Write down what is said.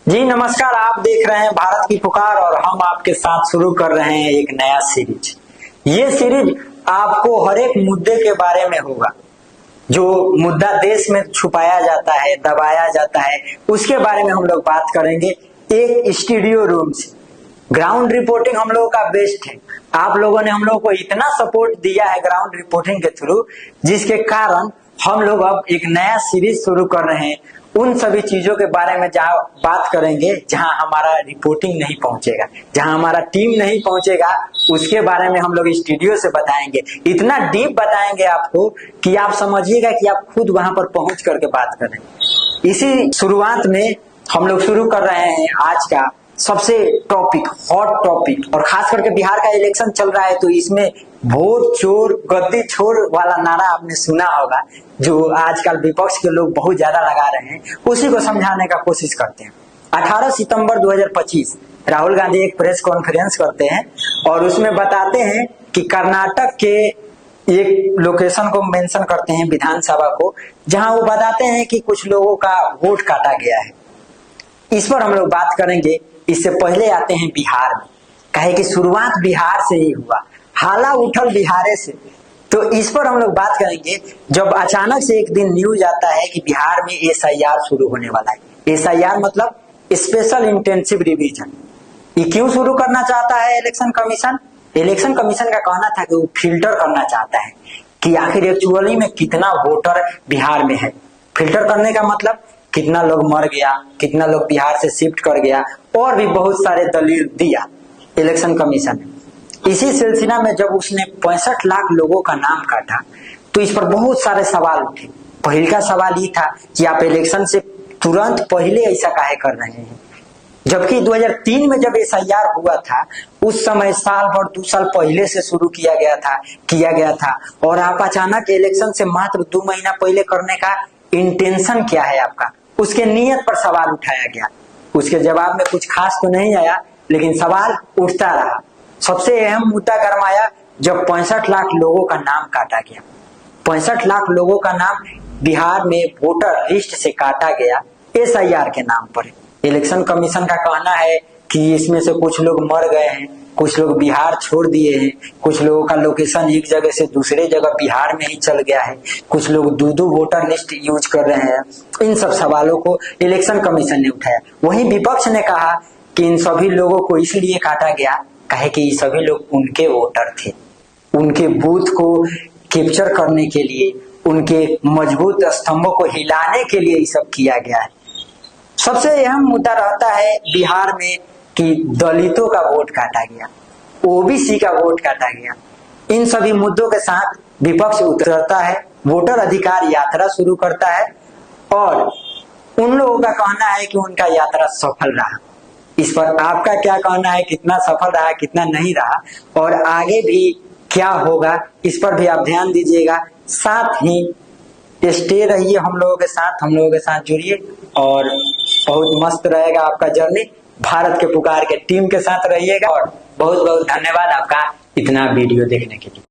जी नमस्कार, आप देख रहे हैं भारत की पुकार और हम आपके साथ शुरू कर रहे हैं एक नया सीरीज। ये सीरीज आपको हर एक मुद्दे के बारे में होगा। जो मुद्दा देश में छुपाया जाता है, दबाया जाता है, उसके बारे में हम लोग बात करेंगे एक स्टूडियो रूम से। ग्राउंड रिपोर्टिंग हम लोगों का बेस्ट है। आप लोगों ने हम लोगों को इतना सपोर्ट दिया है ग्राउंड रिपोर्टिंग के थ्रू, जिसके कारण हम लोग अब एक नया सीरीज शुरू कर रहे हैं। उन सभी चीजों के बारे में जहाँ बात करेंगे जहां हमारा रिपोर्टिंग नहीं पहुंचेगा, जहां हमारा टीम नहीं पहुंचेगा, उसके बारे में हम लोग स्टूडियो से बताएंगे। इतना डीप बताएंगे आपको कि आप समझिएगा कि आप खुद वहां पर पहुंच करके बात करें। इसी शुरुआत में हम लोग शुरू कर रहे हैं आज का सबसे हॉट टॉपिक, और खास करके बिहार का इलेक्शन चल रहा है तो इसमें वोट चोर गद्दी छोर वाला नारा आपने सुना होगा, जो आजकल विपक्ष के लोग बहुत ज्यादा लगा रहे हैं। उसी को समझाने का कोशिश करते हैं। 18 सितंबर 2025 राहुल गांधी एक प्रेस कॉन्फ्रेंस करते हैं और उसमें बताते हैं कि कर्नाटक के एक लोकेशन को मेंशन करते हैं, विधानसभा को, जहां वो बताते हैं कि कुछ लोगों का वोट काटा गया है। इस पर हम लोग बात करेंगे। इससे पहले आते हैं बिहार में, कहे कि शुरुआत बिहार से ही हुआ, हाला उठल बिहारे से। तो इस पर हम लोग बात करेंगे। जब अचानक से एक दिन न्यूज आता है कि बिहार में एसआईआर शुरू होने वाला है। एसआईआर मतलब स्पेशल इंटेंसिव रिवीजन। ये क्यों शुरू करना चाहता है इलेक्शन कमीशन? इलेक्शन कमीशन का कहना था कि वो फिल्टर करना चाहता है कि आखिर एक्चुअली में कितना वोटर बिहार में है। फिल्टर करने का मतलब कितना लोग मर गया, कितना लोग बिहार से शिफ्ट कर गया, और भी बहुत सारे दलील दिया इलेक्शन कमीशन ने। इसी सिलसिला में जब उसने 65 लाख लोगों का नाम काटा तो इस पर बहुत सारे सवाल उठे। पहला सवाल ये था कि आप इलेक्शन से तुरंत पहले ऐसा काहे कर रहे हैं, जबकि 2003 में जब एसआईआर हुआ था उस समय साल भर 2 साल पहले से शुरू किया गया था, और आप अचानक इलेक्शन से मात्र 2 महीना पहले करने का इंटेंशन क्या है आपका? उसके नियत पर सवाल उठाया गया। उसके जवाब में कुछ खास तो नहीं आया, लेकिन सवाल उठता रहा। सबसे अहम मुद्दा गरमाया जब 65 लाख लोगों का नाम काटा गया। 65 लाख लोगों का नाम बिहार में वोटर लिस्ट से काटा गया एसआईआर के नाम पर। इलेक्शन कमीशन का कहना है कि इसमें से कुछ लोग मर गए हैं, कुछ लोग बिहार छोड़ दिए हैं, कुछ लोगों का लोकेशन एक जगह से दूसरे जगह बिहार में ही चल गया है, कुछ लोग दो वोटर लिस्ट यूज कर रहे हैं। इन सब सवालों को इलेक्शन कमीशन ने उठाया। वहीं विपक्ष ने कहा कि इन सभी लोगों को इसलिए काटा गया कहे कि ये सभी लोग उनके वोटर थे, उनके बूथ को कैप्चर करने के लिए, उनके मजबूत स्तंभों को हिलाने के लिए ये सब किया गया है। सबसे अहम मुद्दा रहता है बिहार में कि दलितों का वोट काटा गया, ओबीसी का वोट काटा गया। इन सभी मुद्दों के साथ विपक्ष उतरता है, वोटर अधिकार यात्रा शुरू करता है, और उन लोगों का कहना है कि उनका यात्रा सफल रहा। इस पर आपका क्या कहना है? कितना सफल रहा, कितना नहीं रहा, और आगे भी क्या होगा, इस पर भी आप ध्यान दीजिएगा। साथ ही स्टे रहिए हम लोगों के साथ जुड़िए, और बहुत मस्त रहेगा आपका जर्नी। भारत के पुकार के टीम के साथ रहिएगा, और बहुत बहुत धन्यवाद आपका इतना वीडियो देखने के लिए।